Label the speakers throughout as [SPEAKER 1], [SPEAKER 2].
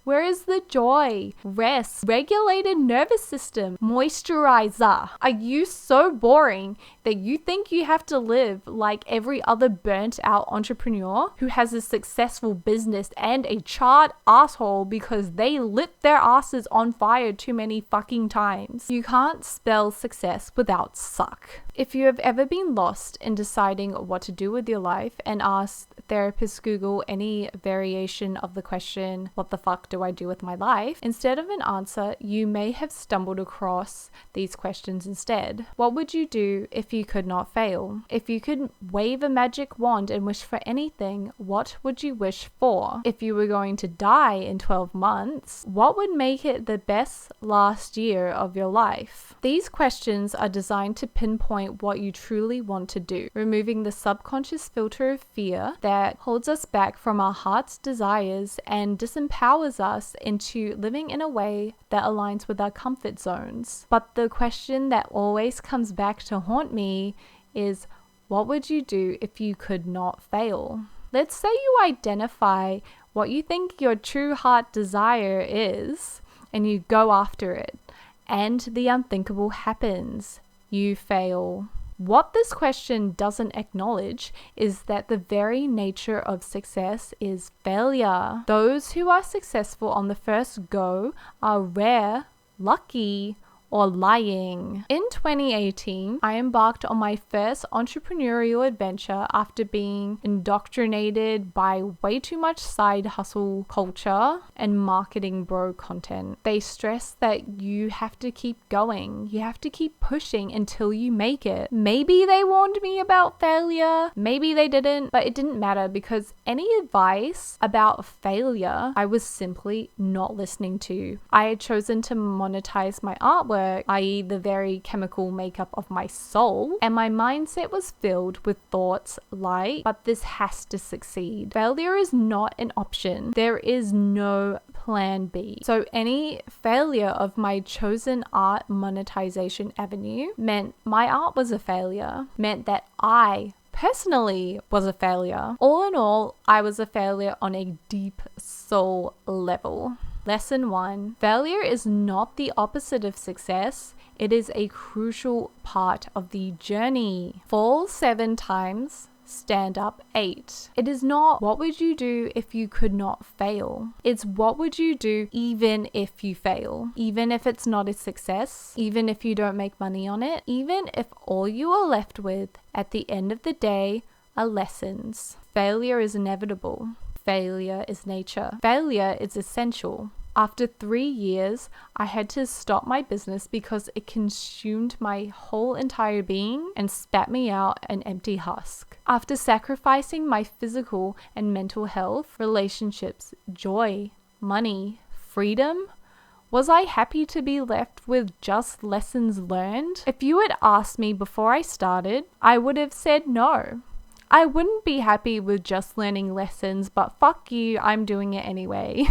[SPEAKER 1] Where is the joy, rest, regulated nervous system, moisturizer? Are you so boring that you think you have to live like every other burnt out entrepreneur who has a successful business and a charred asshole because they lit their asses on fire too many fucking times? You can't spell success without suck. If you have ever been lost in deciding what to do with your life and asked therapist Google any variation of the question, what the fuck do I do with my life? Instead of an answer, you may have stumbled across these questions instead. What would you do if you could not fail? If you could wave a magic wand and wish for anything, what would you wish for? If you were going to die in 12 months, what would make it the best last year of your life? These questions are designed to pinpoint what you truly want to do, removing the subconscious filter of fear that holds us back from our heart's desires and disempowers us into living in a way that aligns with our comfort zones. But the question that always comes back to haunt me is, what would you do if you could not fail? Let's say you identify what you think your true heart desire is and you go after it, and the unthinkable happens. You fail. What this question doesn't acknowledge is that the very nature of success is failure. Those who are successful on the first go are rare, lucky, or lying. In 2018, I embarked on my first entrepreneurial adventure after being indoctrinated by way too much side hustle culture and marketing bro content. They stress that you have to keep going. You have to keep pushing until you make it. Maybe they warned me about failure. Maybe they didn't, but it didn't matter because any advice about failure, I was simply not listening to. I had chosen to monetize my artwork, i.e. the very chemical makeup of my soul, and my mindset was filled with thoughts like, but this has to succeed. Failure is not an option. There is no plan B. So any failure of my chosen art monetization avenue meant my art was a failure, meant that I personally was a failure. All in all, I was a failure on a deep soul level. Lesson 1. Failure is not the opposite of success. It is a crucial part of the journey. Fall 7 times, stand up 8. It is not what would you do if you could not fail. It's what would you do even if you fail. Even if it's not a success, even if you don't make money on it, even if all you are left with at the end of the day are lessons. Failure is inevitable. Failure is nature. Failure is essential. After 3 years, I had to stop my business because it consumed my whole entire being and spat me out an empty husk. After sacrificing my physical and mental health, relationships, joy, money, freedom, was I happy to be left with just lessons learned? If you had asked me before I started, I would have said no. I wouldn't be happy with just learning lessons, but fuck you, I'm doing it anyway.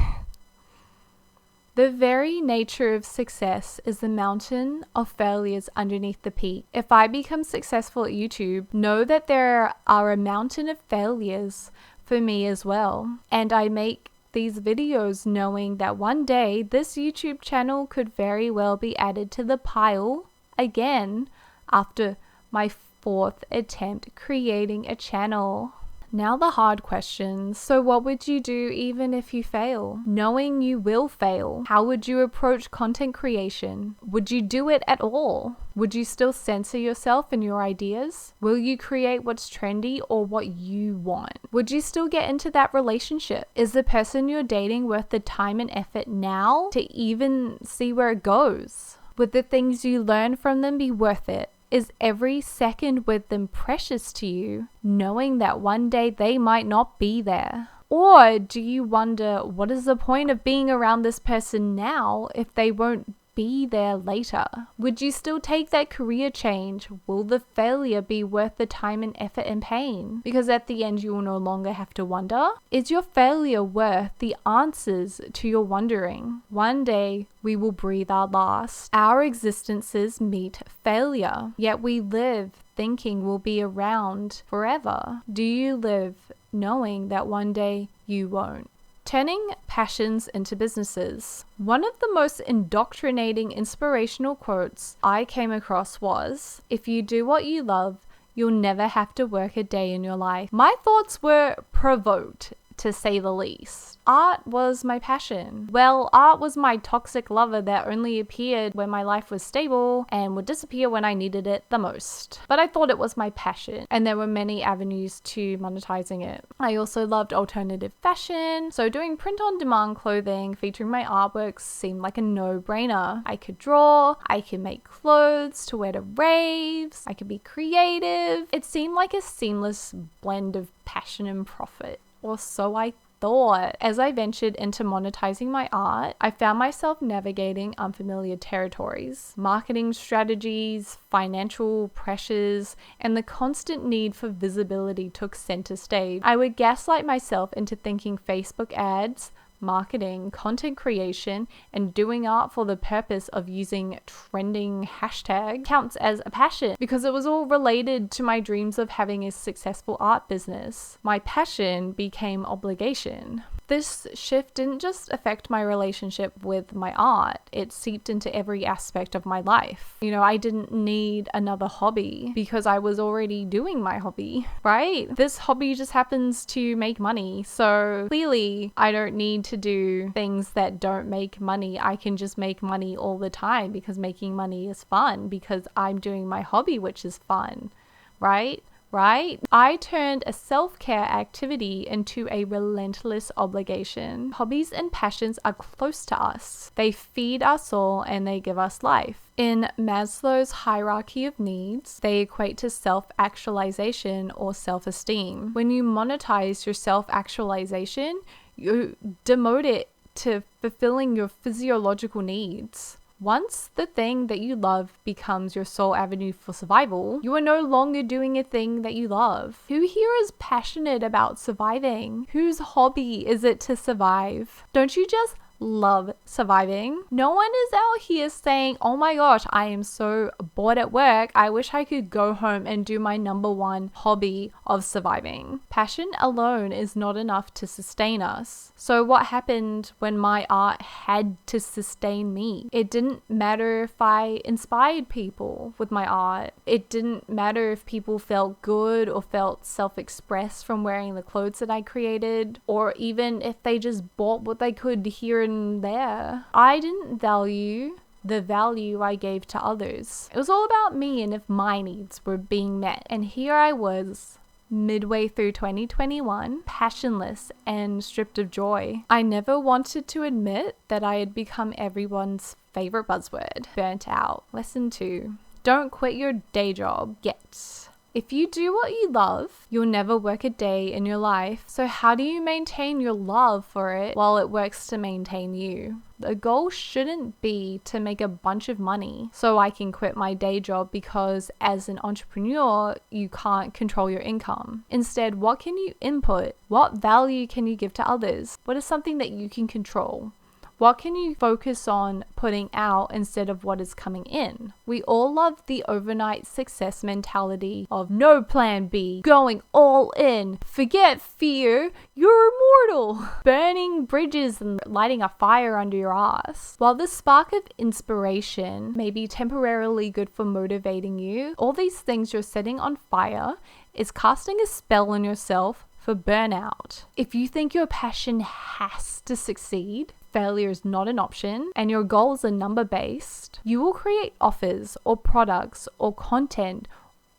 [SPEAKER 1] The very nature of success is the mountain of failures underneath the peak. If I become successful at YouTube, know that there are a mountain of failures for me as well. And I make these videos knowing that one day this YouTube channel could very well be added to the pile again after my 4th attempt creating a channel. Now the hard questions. So what would you do even if you fail? Knowing you will fail, how would you approach content creation? Would you do it at all? Would you still censor yourself and your ideas? Will you create what's trendy or what you want? Would you still get into that relationship? Is the person you're dating worth the time and effort now to even see where it goes? Would the things you learn from them be worth it? Is every second with them precious to you, knowing that one day they might not be there? Or do you wonder, what is the point of being around this person now if they won't be there later? Would you still take that career change? Will the failure be worth the time and effort and pain? Because at the end you will no longer have to wonder. Is your failure worth the answers to your wondering? One day we will breathe our last. Our existences meet failure, yet we live thinking we'll be around forever. Do you live knowing that one day you won't? Turning passions into businesses. One of the most indoctrinating inspirational quotes I came across was, "If you do what you love, you'll never have to work a day in your life." My thoughts were provoked, to say the least. Art was my passion. Well, art was my toxic lover that only appeared when my life was stable and would disappear when I needed it the most. But I thought it was my passion, and there were many avenues to monetizing it. I also loved alternative fashion, so doing print-on-demand clothing featuring my artworks seemed like a no-brainer. I could draw, I could make clothes to wear to raves, I could be creative. It seemed like a seamless blend of passion and profit. Or so I thought. As I ventured into monetizing my art, I found myself navigating unfamiliar territories. Marketing strategies, financial pressures, and the constant need for visibility took center stage. I would gaslight myself into thinking Facebook ads, marketing, content creation, and doing art for the purpose of using trending hashtag counts as a passion because it was all related to my dreams of having a successful art business. My passion became obligation. This shift didn't just affect my relationship with my art, it seeped into every aspect of my life. I didn't need another hobby because I was already doing my hobby, right? This hobby just happens to make money, so clearly I don't need to do things that don't make money. I can just make money all the time because making money is fun because I'm doing my hobby, which is fun, right? I turned a self-care activity into a relentless obligation. Hobbies and passions are close to us. They feed our soul and they give us life. In Maslow's hierarchy of needs, they equate to self-actualization or self-esteem. When you monetize your self-actualization, you demote it to fulfilling your physiological needs. Once the thing that you love becomes your sole avenue for survival, you are no longer doing a thing that you love. Who here is passionate about surviving? Whose hobby is it to survive? Don't you just love surviving? No one is out here saying, "Oh my gosh, I am so bored at work. I wish I could go home and do my number one hobby of surviving." Passion alone is not enough to sustain us. So what happened when my art had to sustain me? It didn't matter if I inspired people with my art. It didn't matter if people felt good or felt self-expressed from wearing the clothes that I created, or even if they just bought what they could here and there. I didn't value the value I gave to others. It was all about me and if my needs were being met. And here I was, midway through 2021, passionless and stripped of joy. I never wanted to admit that I had become everyone's favorite buzzword. Burnt out. Lesson 2. Don't quit your day job yet. If you do what you love, you'll never work a day in your life. So how do you maintain your love for it while it works to maintain you? The goal shouldn't be to make a bunch of money so I can quit my day job because as an entrepreneur, you can't control your income. Instead, what can you input? What value can you give to others? What is something that you can control? What can you focus on putting out instead of what is coming in? We all love the overnight success mentality of no plan B, going all in, forget fear, you're immortal, burning bridges and lighting a fire under your ass. While the spark of inspiration may be temporarily good for motivating you, all these things you're setting on fire is casting a spell on yourself for burnout. If you think your passion has to succeed, failure is not an option, and your goals are number-based, you will create offers or products or content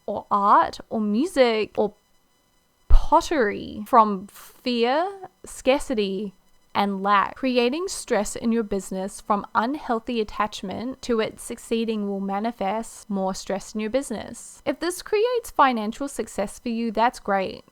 [SPEAKER 1] or art or music or pottery from fear, scarcity, and lack. Creating stress in your business from unhealthy attachment to it succeeding will manifest more stress in your business. If this creates financial success for you, that's great.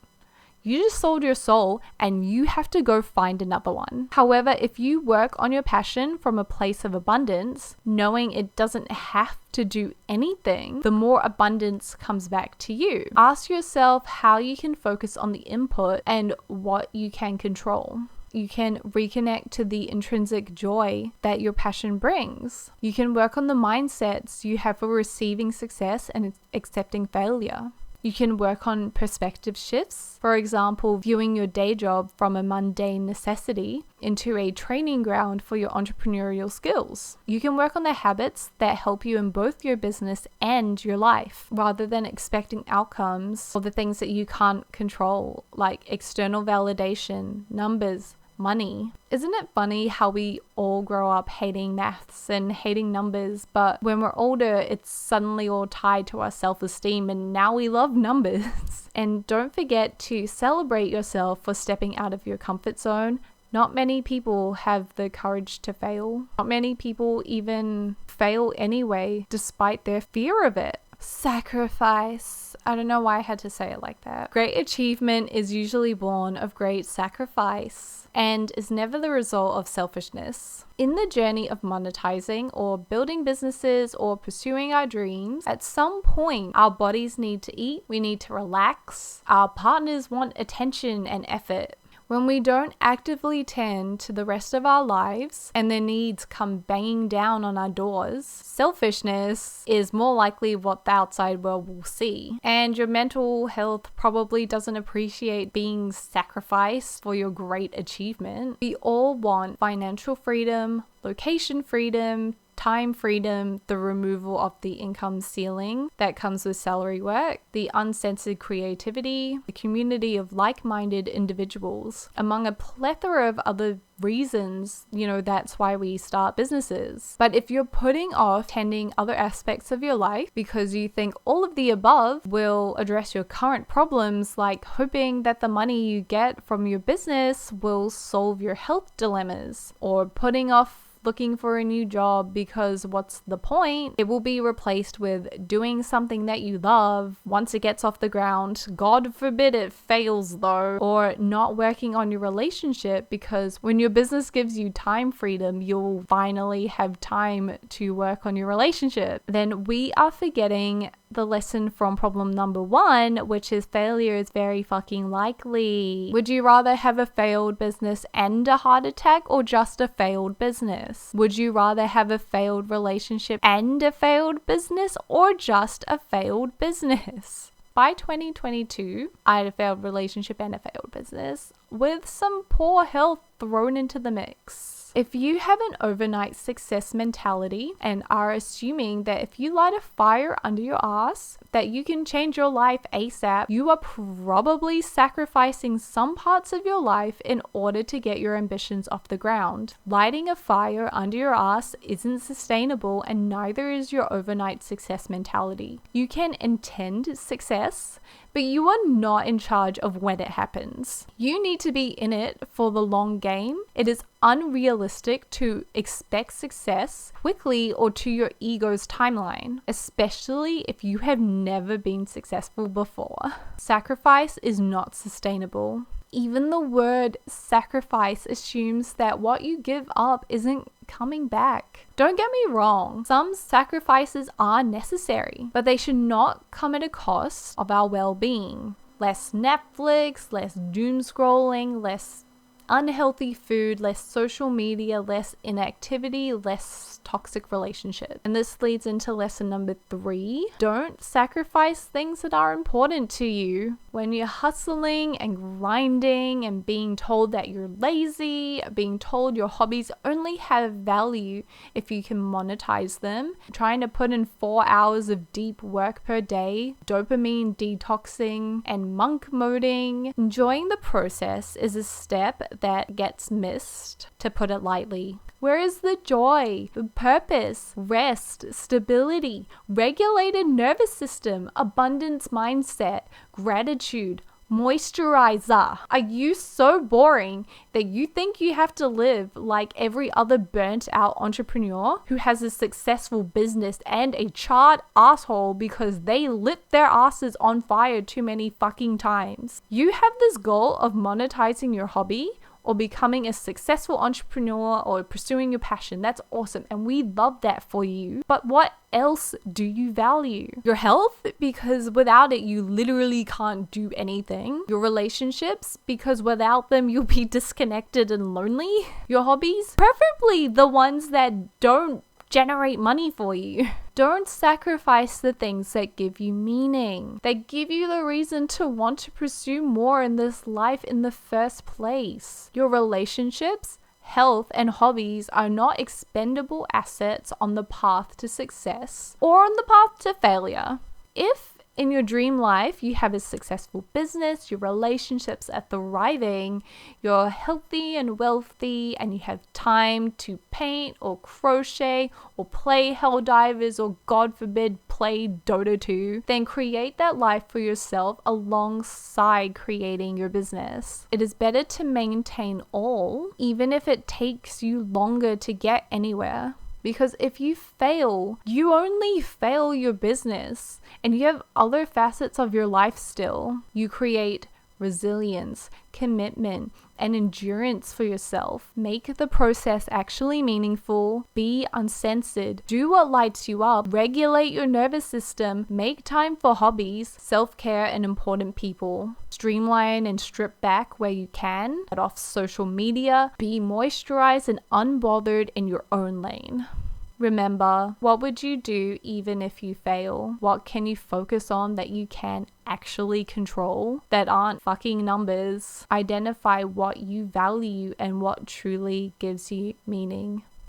[SPEAKER 1] You just sold your soul and you have to go find another one. However, if you work on your passion from a place of abundance, knowing it doesn't have to do anything, the more abundance comes back to you. Ask yourself how you can focus on the input and what you can control. You can reconnect to the intrinsic joy that your passion brings. You can work on the mindsets you have for receiving success and accepting failure. You can work on perspective shifts. For example, viewing your day job from a mundane necessity into a training ground for your entrepreneurial skills. You can work on the habits that help you in both your business and your life, rather than expecting outcomes or the things that you can't control, like external validation, numbers, money. Isn't it funny how we all grow up hating maths and hating numbers, but when we're older, it's suddenly all tied to our self-esteem and now we love numbers. And don't forget to celebrate yourself for stepping out of your comfort zone. Not many people have the courage to fail. Not many people even fail anyway, despite their fear of it. Sacrifice. I don't know why I had to say it like that. Great achievement is usually born of great sacrifice and is never the result of selfishness. In the journey of monetizing or building businesses or pursuing our dreams, at some point our bodies need to eat, we need to relax, our partners want attention and effort. When we don't actively tend to the rest of our lives and their needs come banging down on our doors, selfishness is more likely what the outside world will see. And your mental health probably doesn't appreciate being sacrificed for your great achievement. We all want financial freedom, location freedom, time freedom, the removal of the income ceiling that comes with salary work, the uncensored creativity, the community of like-minded individuals, among a plethora of other reasons, that's why we start businesses. But if you're putting off tending other aspects of your life because you think all of the above will address your current problems, like hoping that the money you get from your business will solve your health dilemmas, or putting off looking for a new job because what's the point? It will be replaced with doing something that you love once it gets off the ground. God forbid it fails though. Or not working on your relationship, because when your business gives you time freedom, you'll finally have time to work on your relationship. Then we are forgetting the lesson from problem number 1, which is failure is very fucking likely. Would you rather have a failed business and a heart attack, or just a failed business? Would you rather have a failed relationship and a failed business, or just a failed business? By 2022, I had a failed relationship and a failed business, with some poor health thrown into the mix. If you have an overnight success mentality and are assuming that if you light a fire under your ass, that you can change your life ASAP, you are probably sacrificing some parts of your life in order to get your ambitions off the ground. Lighting a fire under your ass isn't sustainable, and neither is your overnight success mentality. You can intend success, but you are not in charge of when it happens. You need to be in it for the long game. It is unrealistic to expect success quickly or to your ego's timeline, especially if you have never been successful before. Sacrifice is not sustainable. Even the word sacrifice assumes that what you give up isn't coming back. Don't get me wrong, some sacrifices are necessary, but they should not come at a cost of our well-being. Less Netflix, less doom scrolling, less unhealthy food, less social media, less inactivity, less toxic relationships. And this leads into lesson number 3. Don't sacrifice things that are important to you. When you're hustling and grinding and being told that you're lazy, being told your hobbies only have value if you can monetize them, trying to put in 4 hours of deep work per day, dopamine detoxing and monk moding, enjoying the process is a step that gets missed, to put it lightly. Where is the joy, the purpose, rest, stability, regulated nervous system, abundance mindset, gratitude, moisturizer? Are you so boring that you think you have to live like every other burnt out entrepreneur who has a successful business and a charred asshole because they lit their asses on fire too many fucking times? You have this goal of monetizing your hobby or becoming a successful entrepreneur or pursuing your passion. That's awesome, and we love that for you. But what else do you value? Your health, because without it you literally can't do anything. Your relationships, because without them you'll be disconnected and lonely. Your hobbies, preferably the ones that don't generate money for you. Don't sacrifice the things that give you meaning, that give you the reason to want to pursue more in this life in the first place. Your relationships, health, and hobbies are not expendable assets on the path to success or on the path to failure. If in your dream life you have a successful business, your relationships are thriving, you're healthy and wealthy, and you have time to paint or crochet or play Helldivers or, God forbid, play Dota 2, then create that life for yourself alongside creating your business. It is better to maintain all, even if it takes you longer to get anywhere. Because if you fail, you only fail your business and you have other facets of your life still. You create resilience, commitment, and endurance for yourself. Make the process actually meaningful. Be uncensored. Do what lights you up. Regulate your nervous system. Make time for hobbies, self-care, and important people. Streamline and strip back where you can. Cut off social media. Be moisturized and unbothered in your own lane. Remember, what would you do even if you fail? What can you focus on that you can actually control, that aren't fucking numbers? Identify what you value and what truly gives you meaning.